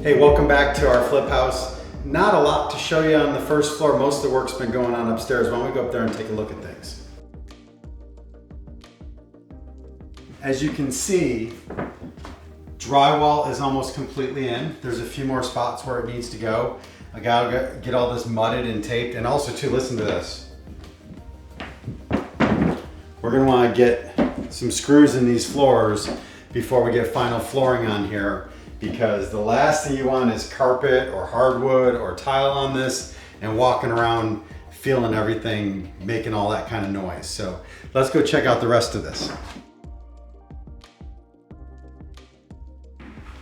Hey, welcome back to our flip house. Not a lot to show you on the first floor. Most of the work's been going on upstairs. Why don't we go up there and take a look at things? As you can see, drywall is almost completely in. There's a few more spots where it needs to go. I gotta get all this mudded and taped. And also too, listen to this. We're gonna wanna get some screws in these floors before we get final flooring on here, because the last thing you want is carpet or hardwood or tile on this and walking around feeling everything, making all that kind of noise. So let's go check out the rest of this.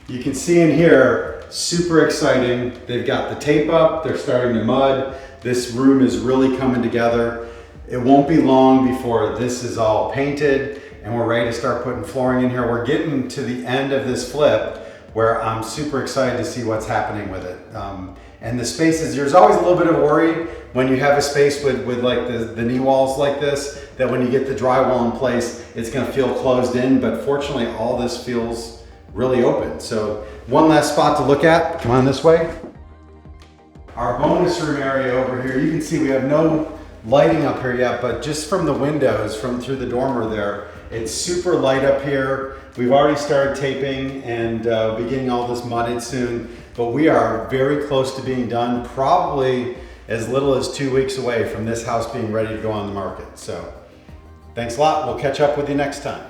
You can see in here, super exciting. They've got the tape up, they're starting to mud. This room is really coming together. It won't be long before this is all painted and we're ready to start putting flooring in here. We're getting to the end of this flip where I'm super excited to see what's happening with it. And the spaces, there's always a little bit of worry when you have a space with like the knee walls like this, that when you get the drywall in place, it's gonna feel closed in, but fortunately all this feels really open. So one last spot to look at, come on this way. Our bonus room area over here, you can see we have no lighting up here yet, but just from the windows, through the dormer there, it's super light up here. We've already started taping and be getting all this mudded soon, but we are very close to being done, probably as little as 2 weeks away from this house being ready to go on the market. So thanks a lot. We'll catch up with you next time.